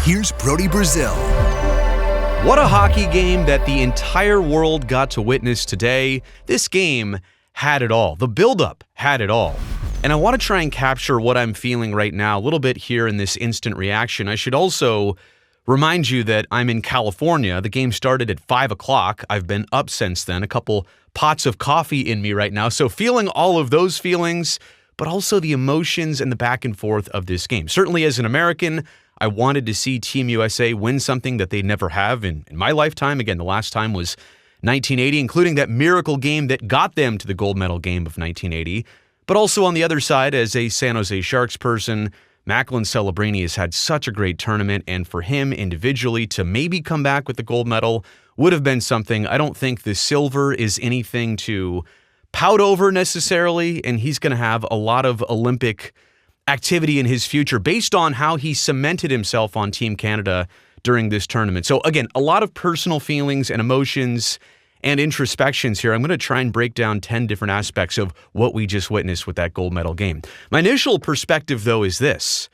here's Brody Brazil. What a hockey game that the entire world got to witness today. This game had it all. The buildup had it all. And I want to try and capture what I'm feeling right now a little bit here in this instant reaction. I should also remind you that I'm in California. The game started at 5 o'clock. I've been up since then, a couple pots of coffee in me right now. So feeling all of those feelings, but also the emotions and the back and forth of this game. Certainly as an American, I wanted to see Team USA win something that they never have in my lifetime. Again, the last time was 1980, including that miracle game that got them to the gold medal game of 1980. But also on the other side, as a San Jose Sharks person, Macklin Celebrini has had such a great tournament, and for him individually to maybe come back with the gold medal would have been something. I don't think the silver is anything to pout over necessarily, and he's going to have a lot of Olympic activity in his future based on how he cemented himself on Team Canada during this tournament. So again, a lot of personal feelings and emotions and introspections here. I'm going to try and break down 10 different aspects of what we just witnessed with that gold medal game. My initial perspective, though, is this.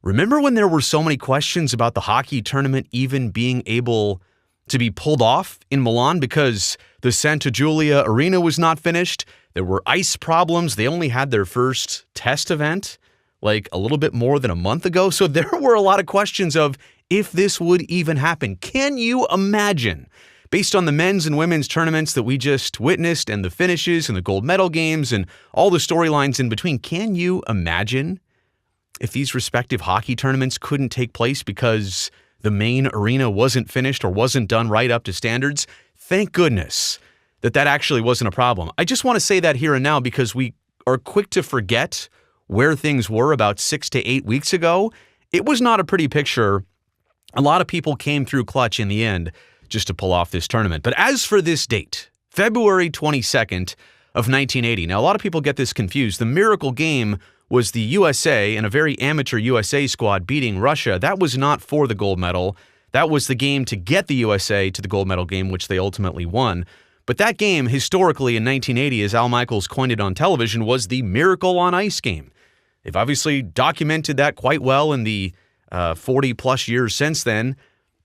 Remember when there were so many questions about the hockey tournament even being able to be pulled off in Milan because the Santa Giulia arena was not finished? There were ice problems. They only had their first test event like a little bit more than a month ago. So there were a lot of questions of if this would even happen. Can you imagine, based on the men's and women's tournaments that we just witnessed and the finishes and the gold medal games and all the storylines in between, can you imagine if these respective hockey tournaments couldn't take place because the main arena wasn't finished or wasn't done right up to standards? Thank goodness that actually wasn't a problem. I just want to say that here and now because we are quick to forget where things were about 6 to 8 weeks ago. It was not a pretty picture. A lot of people came through clutch in the end just to pull off this tournament. But as for this date, February 22nd of 1980, now a lot of people get this confused. The miracle game was the USA and a very amateur USA squad beating Russia. That was not for the gold medal. That was the game to get the USA to the gold medal game, which they ultimately won. But that game, historically in 1980, as Al Michaels coined it on television, was the Miracle on Ice game. They've obviously documented that quite well in the 40-plus years since then,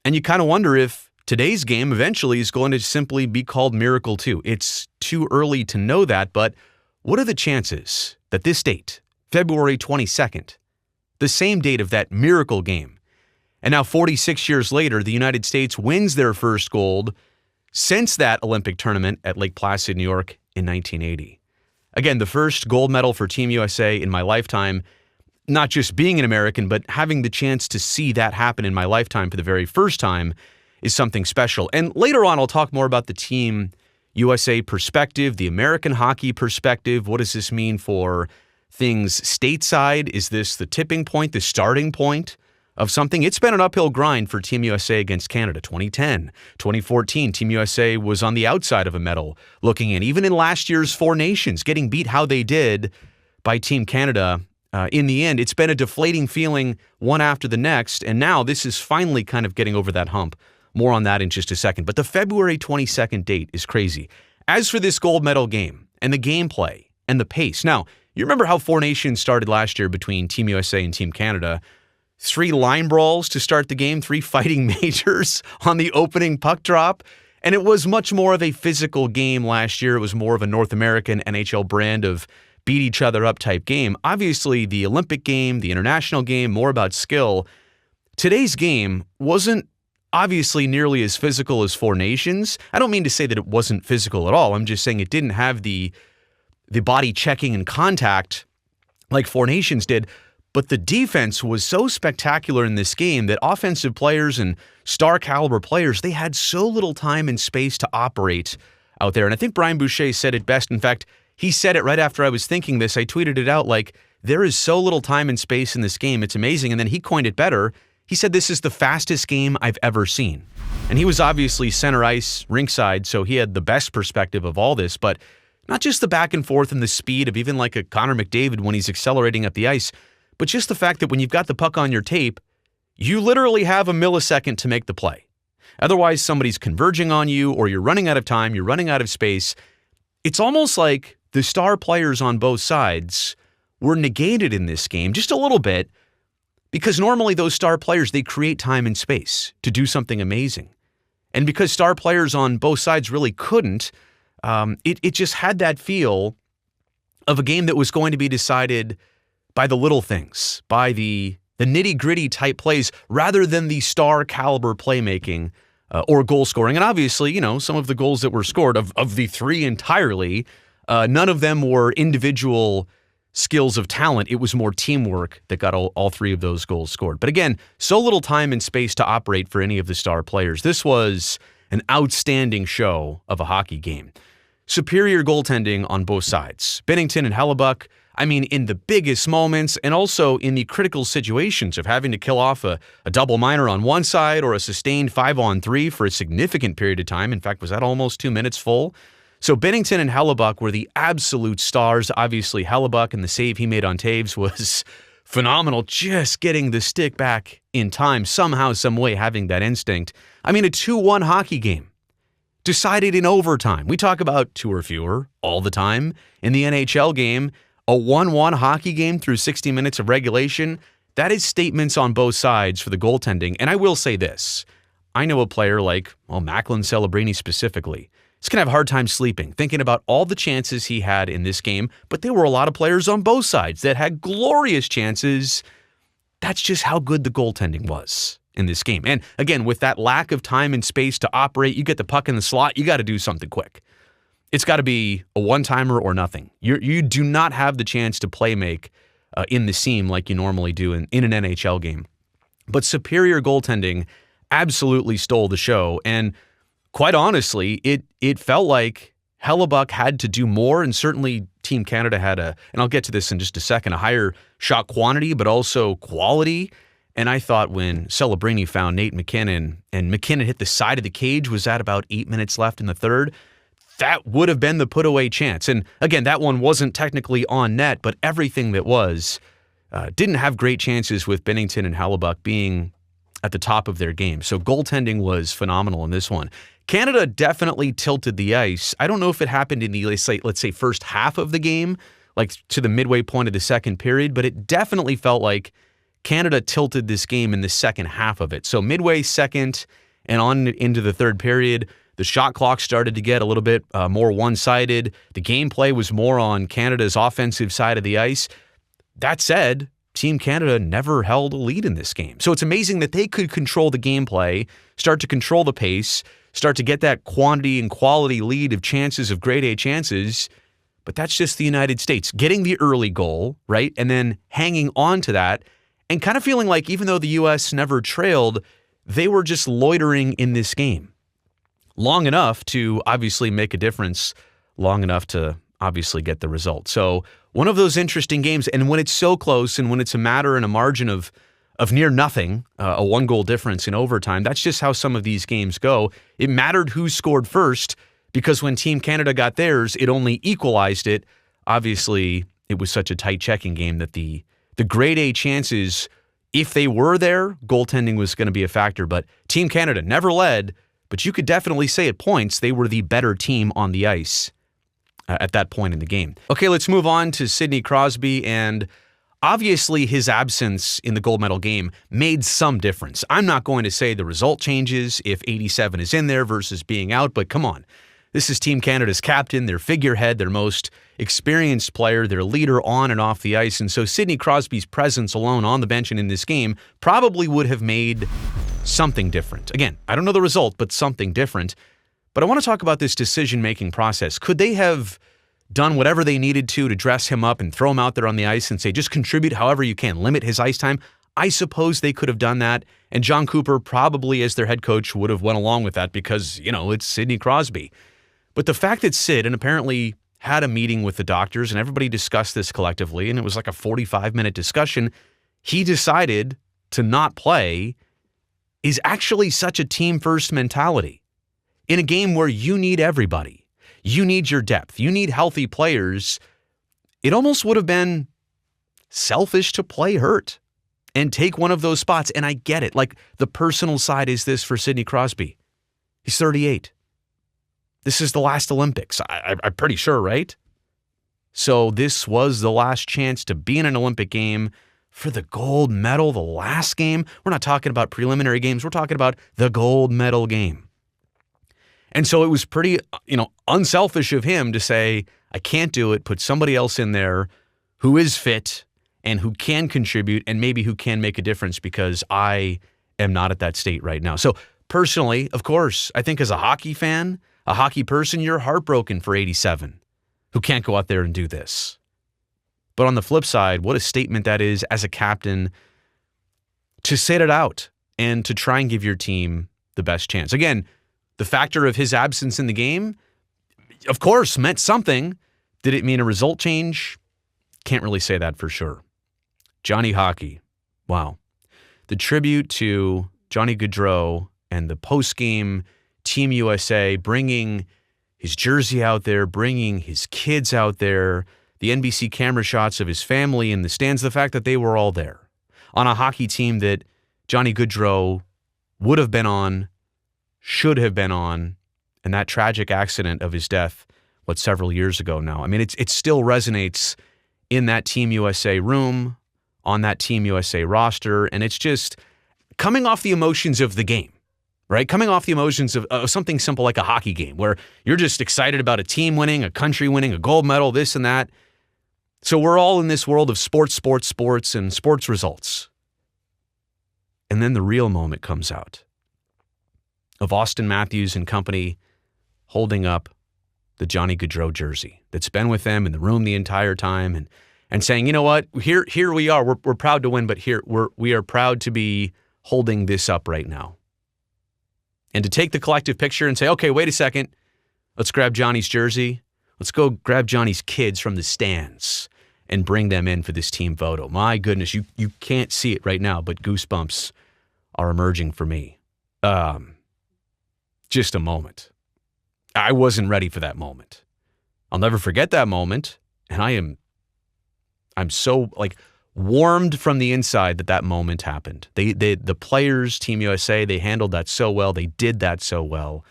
and you kind of wonder if today's game eventually is going to simply be called Miracle 2. It's too early to know that, but what are the chances that this date, February 22nd, the same date of that Miracle game, and now 46 years later, the United States wins their first gold since that Olympic tournament at Lake Placid, New York in 1980. Again, the first gold medal for Team USA in my lifetime, not just being an American, but having the chance to see that happen in my lifetime for the very first time is something special. And later on, I'll talk more about the Team USA perspective, the American hockey perspective. What does this mean for things stateside? Is this the tipping point, the starting point of something? It's been an uphill grind for Team USA against Canada. 2010, 2014, Team USA was on the outside of a medal looking in. Even in last year's Four Nations, getting beat how they did by Team Canada, in the end, it's been a deflating feeling one after the next, and now this is finally kind of getting over that hump. More on that in just a second. But the February 22nd date is crazy. As for this gold medal game and the gameplay and the pace, now, you remember how Four Nations started last year between Team USA and Team Canada? 3 line brawls to start the game, 3 fighting majors on the opening puck drop. And it was much more of a physical game last year. It was more of a North American NHL brand of beat each other up type game. Obviously, the Olympic game, the international game, more about skill. Today's game wasn't obviously nearly as physical as Four Nations. I don't mean to say that it wasn't physical at all. I'm just saying it didn't have the body checking and contact like Four Nations did. But the defense was so spectacular in this game that offensive players and star caliber players, they had so little time and space to operate out there. And I think Brian Boucher said it best. In fact, he said it right after I was thinking this. I tweeted it out like, there is so little time and space in this game. It's amazing. And then he coined it better. He said, this is the fastest game I've ever seen. And he was obviously center ice, rinkside, so he had the best perspective of all this. But not just the back and forth and the speed of even like a Connor McDavid when he's accelerating up the ice, but just the fact that when you've got the puck on your tape, you literally have a millisecond to make the play. Otherwise, somebody's converging on you or you're running out of time, you're running out of space. It's almost like the star players on both sides were negated in this game just a little bit Because normally those star players, they create time and space to do something amazing. And because star players on both sides really couldn't, it just had that feel of a game that was going to be decided by the little things, by the nitty-gritty type plays, rather than the star caliber playmaking or goal scoring. And obviously, some of the goals that were scored, of the three entirely, none of them were individual skills of talent. It was more teamwork that got all three of those goals scored. But again, so little time and space to operate for any of the star players. This was an outstanding show of a hockey game. Superior goaltending on both sides. Binnington and Hellebuck, in the biggest moments and also in the critical situations of having to kill off a double minor on one side or a sustained 5-on-3 for a significant period of time. In fact, was that almost 2 minutes full? So Binnington and Hellebuck were the absolute stars. Obviously, Hellebuck and the save he made on Taves was phenomenal, just getting the stick back in time, somehow, some way, having that instinct. A 2-1 hockey game, decided in overtime. We talk about two or fewer all the time. In the NHL game, a 1-1 hockey game through 60 minutes of regulation, that is statements on both sides for the goaltending. And I will say this. I know a player like, Macklin Celebrini specifically. He's going to have a hard time sleeping, thinking about all the chances he had in this game, but there were a lot of players on both sides that had glorious chances. That's just how good the goaltending was in this game. And again, with that lack of time and space to operate, you get the puck in the slot, you got to do something quick. It's got to be a one-timer or nothing. You do not have the chance to play make in the seam like you normally do in an NHL game. But superior goaltending absolutely stole the show, and quite honestly, it felt like Hellebuck had to do more, and certainly Team Canada had and I'll get to this in just a second, a higher shot quantity, but also quality. And I thought when Celebrini found Nate MacKinnon, and MacKinnon hit the side of the cage, was at about 8 minutes left in the third, that would have been the put-away chance. And again, that one wasn't technically on net, but everything that was didn't have great chances with Binnington and Hellebuck being at the top of their game. So goaltending was phenomenal in this one. Canada definitely tilted the ice. I don't know if it happened in the, let's say first half of the game, like to the midway point of the second period, but it definitely felt like Canada tilted this game in the second half of it. So midway second and on into the third period, the shot clock started to get a little bit more one-sided. The gameplay was more on Canada's offensive side of the ice. That said, Team Canada never held a lead in this game. So it's amazing that they could control the gameplay, start to control the pace, start to get that quantity and quality lead of chances, of grade A chances. But that's just the United States. Getting the early goal, right? And then hanging on to that and kind of feeling like even though the U.S. never trailed, they were just loitering in this game long enough to obviously make a difference, long enough to obviously get the result. So one of those interesting games, and when it's so close and when it's a matter and a margin of near nothing, a one-goal difference in overtime, that's just how some of these games go. It mattered who scored first because when Team Canada got theirs, it only equalized it. Obviously, it was such a tight checking game that the grade A chances, if they were there, goaltending was going to be a factor. But Team Canada never led, but you could definitely say at points they were the better team on the ice at that point in the game. Okay, let's move on to Sidney Crosby, and obviously his absence in the gold medal game made some difference. I'm not going to say the result changes if 87 is in there versus being out, but come on. This is Team Canada's captain, their figurehead, their most experienced player, their leader on and off the ice, and so Sidney Crosby's presence alone on the bench and in this game probably would have made something different. Again, I don't know the result, but something different. But I want to talk about this decision-making process. Could they have done whatever they needed to dress him up and throw him out there on the ice and say, just contribute however you can, limit his ice time? I suppose they could have done that, and John Cooper probably, as their head coach, would have went along with that because, it's Sidney Crosby. But the fact that Sid, and apparently had a meeting with the doctors, and everybody discussed this collectively, and it was like a 45-minute discussion, he decided to not play, is actually such a team-first mentality. In a game where you need everybody, you need your depth, you need healthy players, it almost would have been selfish to play hurt and take one of those spots. And I get it. Like, the personal side is this for Sidney Crosby. He's 38. This is the last Olympics. I'm pretty sure, right? So this was the last chance to be in an Olympic game for the gold medal, the last game. We're not talking about preliminary games. We're talking about the gold medal game. And so it was pretty, unselfish of him to say, I can't do it, put somebody else in there who is fit and who can contribute and maybe who can make a difference because I am not at that state right now. So personally, of course, I think as a hockey fan, a hockey person, you're heartbroken for 87 who can't go out there and do this. But on the flip side, what a statement that is as a captain to sit it out and to try and give your team the best chance. Again, the factor of his absence in the game, of course, meant something. Did it mean a result change? Can't really say that for sure. Johnny Hockey. Wow. The tribute to Johnny Gaudreau and the post-game Team USA bringing his jersey out there, bringing his kids out there, the NBC camera shots of his family in the stands, the fact that they were all there on a hockey team that Johnny Gaudreau would have been on, should have been on, and that tragic accident of his death, several years ago now. I mean, it still resonates in that Team USA room, on that Team USA roster, and it's just coming off the emotions of the game, right? Coming off the emotions of something simple like a hockey game where you're just excited about a team winning, a country winning, a gold medal, this and that. So we're all in this world of sports, and sports results. And then the real moment comes out of Auston Matthews and company holding up the Johnny Gaudreau jersey that's been with them in the room the entire time and saying, you know what, here we are. We're proud to win, but we are proud to be holding this up right now. And to take the collective picture and say, okay, wait a second, let's grab Johnny's jersey. Let's go grab Johnny's kids from the stands and bring them in for this team photo. My goodness, you can't see it right now, but goosebumps are emerging for me. Just a moment. I wasn't ready for that moment. I'll never forget that moment, and I'm so warmed from the inside that moment happened. The players, Team USA, they handled that so well. They did that so well.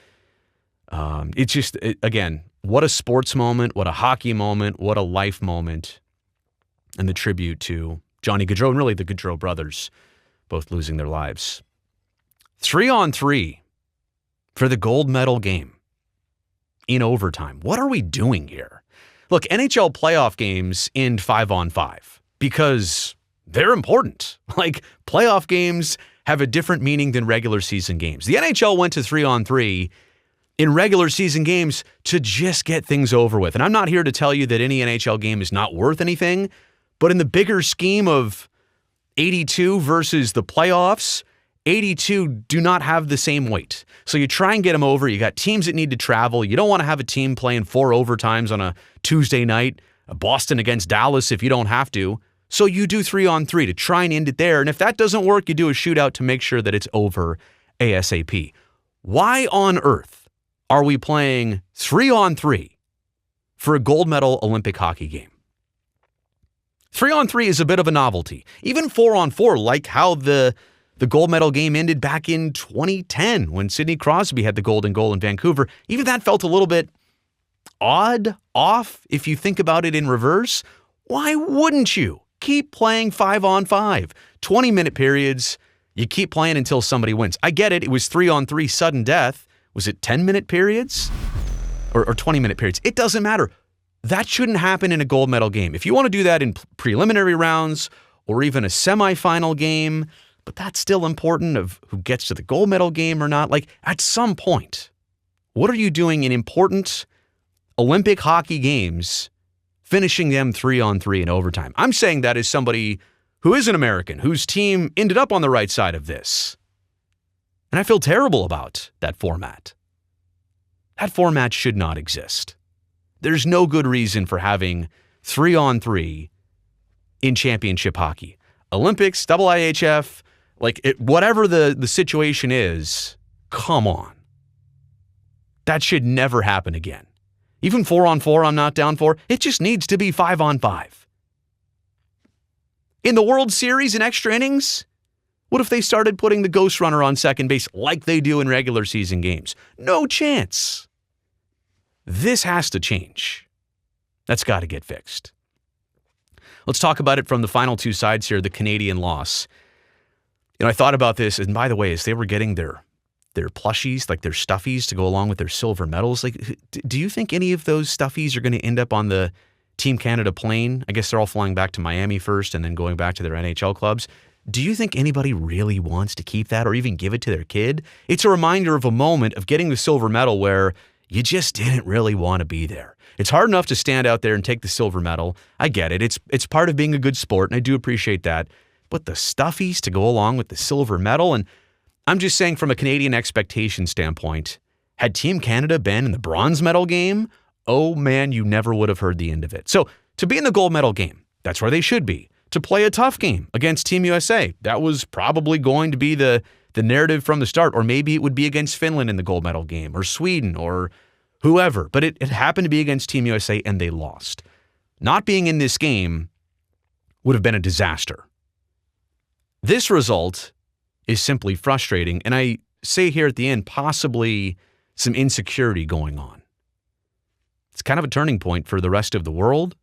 It's just, again, what a sports moment, what a hockey moment, what a life moment, and the tribute to Johnny Gaudreau and really the Gaudreau brothers, both losing their lives. 3-on-3 for the gold medal game in overtime. What are we doing here? Look, NHL playoff games end 5-on-5 because they're important. Playoff games have a different meaning than regular season games. The NHL went to 3-on-3 in regular season games to just get things over with. And I'm not here to tell you that any NHL game is not worth anything, but in the bigger scheme of 82 versus the playoffs, 82 do not have the same weight. So you try and get them over. You got teams that need to travel. You don't want to have a team playing 4 overtimes on a Tuesday night, Boston against Dallas if you don't have to. So you do 3-on-3 to try and end it there. And if that doesn't work, you do a shootout to make sure that it's over ASAP. Why on earth are we playing 3-on-3 for a gold medal Olympic hockey game? 3-on-3 is a bit of a novelty. Even 4-on-4, like how the gold medal game ended back in 2010 when Sidney Crosby had the golden goal in Vancouver. Even that felt a little bit odd, off, if you think about it in reverse. Why wouldn't you keep playing 5-on-5? 20-minute periods, you keep playing until somebody wins. I get it. It was 3-on-3 sudden death. Was it 10-minute periods or 20-minute periods? It doesn't matter. That shouldn't happen in a gold medal game. If you want to do that in preliminary rounds or even a semifinal game, but that's still important of who gets to the gold medal game or not. At some point, what are you doing in important Olympic hockey games, finishing them 3-on-3 in overtime? I'm saying that as somebody who is an American, whose team ended up on the right side of this. And I feel terrible about that format. That format should not exist. There's no good reason for having 3-on-3 in championship hockey. Olympics, IIHF, whatever the situation is, come on. That should never happen again. Even 4-on-4 I'm not down for. It just needs to be 5-on-5. In the World Series in extra innings, what if they started putting the ghost runner on second base like they do in regular season games? No chance. This has to change. That's got to get fixed. Let's talk about it from the final two sides here, the Canadian loss. I thought about this, and by the way, as they were getting their plushies, like their stuffies to go along with their silver medals, like, do you think any of those stuffies are going to end up on the Team Canada plane? I guess they're all flying back to Miami first and then going back to their NHL clubs. Do you think anybody really wants to keep that or even give it to their kid? It's a reminder of a moment of getting the silver medal where you just didn't really want to be there. It's hard enough to stand out there and take the silver medal. I get it. It's part of being a good sport, and I do appreciate that. But the stuffies to go along with the silver medal, and I'm just saying from a Canadian expectation standpoint, had Team Canada been in the bronze medal game, oh man, you never would have heard the end of it. So to be in the gold medal game, that's where they should be. To play a tough game against Team USA, that was probably going to be the narrative from the start, or maybe it would be against Finland in the gold medal game, or Sweden, or whoever. But it happened to be against Team USA, and they lost. Not being in this game would have been a disaster. This result is simply frustrating, and I say here at the end, possibly some insecurity going on. It's kind of a turning point for the rest of the world,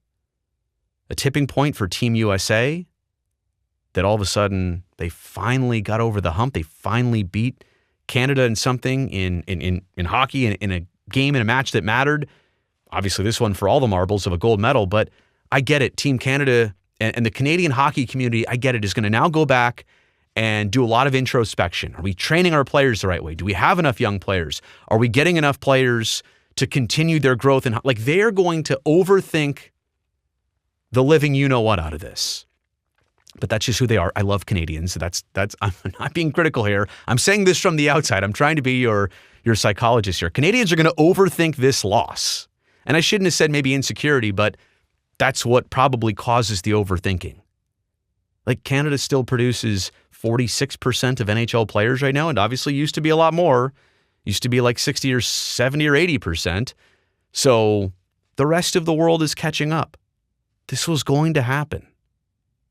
a tipping point for Team USA, that all of a sudden they finally got over the hump. They finally beat Canada in something in hockey, in a game, in a match that mattered. Obviously, this one for all the marbles of a gold medal, but I get it. Team Canada and the Canadian hockey community, I get it, is going to now go back and do a lot of introspection. Are we training our players the right way? Do we have enough young players? Are we getting enough players to continue their growth? And like, they're going to overthink the living you-know-what out of this. But that's just who they are. I love Canadians. That's. I'm not being critical here. I'm saying this from the outside. I'm trying to be your psychologist here. Canadians are going to overthink this loss. And I shouldn't have said maybe insecurity, but that's what probably causes the overthinking. Like, Canada still produces 46% of NHL players right now, and obviously used to be a lot more. Used to be like 60 or 70 or 80%. So the rest of the world is catching up. This was going to happen.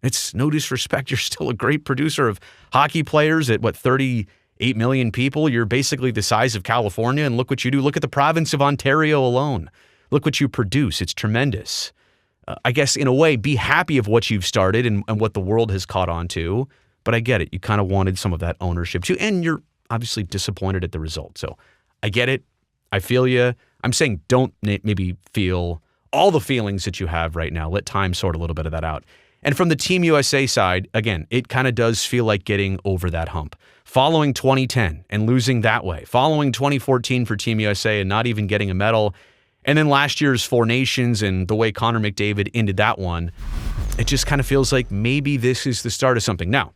It's no disrespect. You're still a great producer of hockey players at, 38 million people? You're basically the size of California, and look what you do. Look at the province of Ontario alone. Look what you produce. It's tremendous. I guess, in a way, be happy of what you've started and what the world has caught on to. But I get it. You kind of wanted some of that ownership too, and you're obviously disappointed at the result. So I get it. I feel you. I'm saying don't maybe feel all the feelings that you have right now. Let time sort a little bit of that out. And from the Team USA side, again, it kind of does feel like getting over that hump. Following 2010 and losing that way. Following 2014 for Team USA and not even getting a medal. And then last year's Four Nations and the way Connor McDavid ended that one. It just kind of feels like maybe this is the start of something. Now,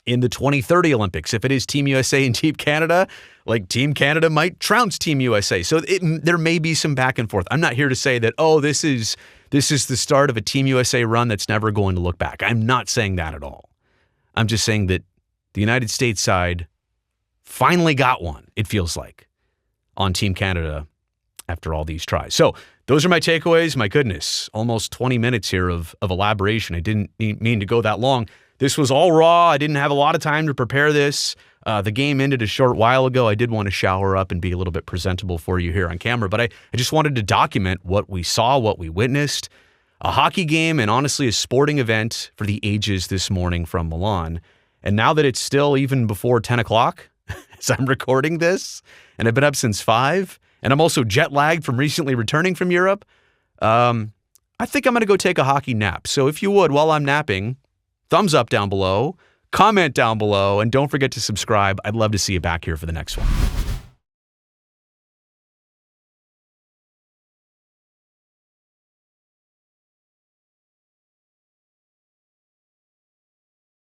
in the 2030 Olympics, if it is Team USA and Team Canada, like, Team Canada might trounce Team USA. So there may be some back and forth. I'm not here to say that, oh, this is the start of a Team USA run that's never going to look back. I'm not saying that at all. I'm just saying that the United States side finally got one, it feels like, on Team Canada after all these tries. So those are my takeaways. My goodness, almost 20 minutes here of elaboration. I didn't mean to go that long. This was all raw. I didn't have a lot of time to prepare this. The game ended a short while ago. I did want to shower up and be a little bit presentable for you here on camera, but I just wanted to document what we saw, what we witnessed. A hockey game and honestly a sporting event for the ages this morning from Milan. And now that it's still even before 10 o'clock as I'm recording this, and I've been up since 5, and I'm also jet lagged from recently returning from Europe, I think I'm going to go take a hockey nap. So if you would, while I'm napping, thumbs up down below, comment down below, and don't forget to subscribe. I'd love to see you back here for the next one.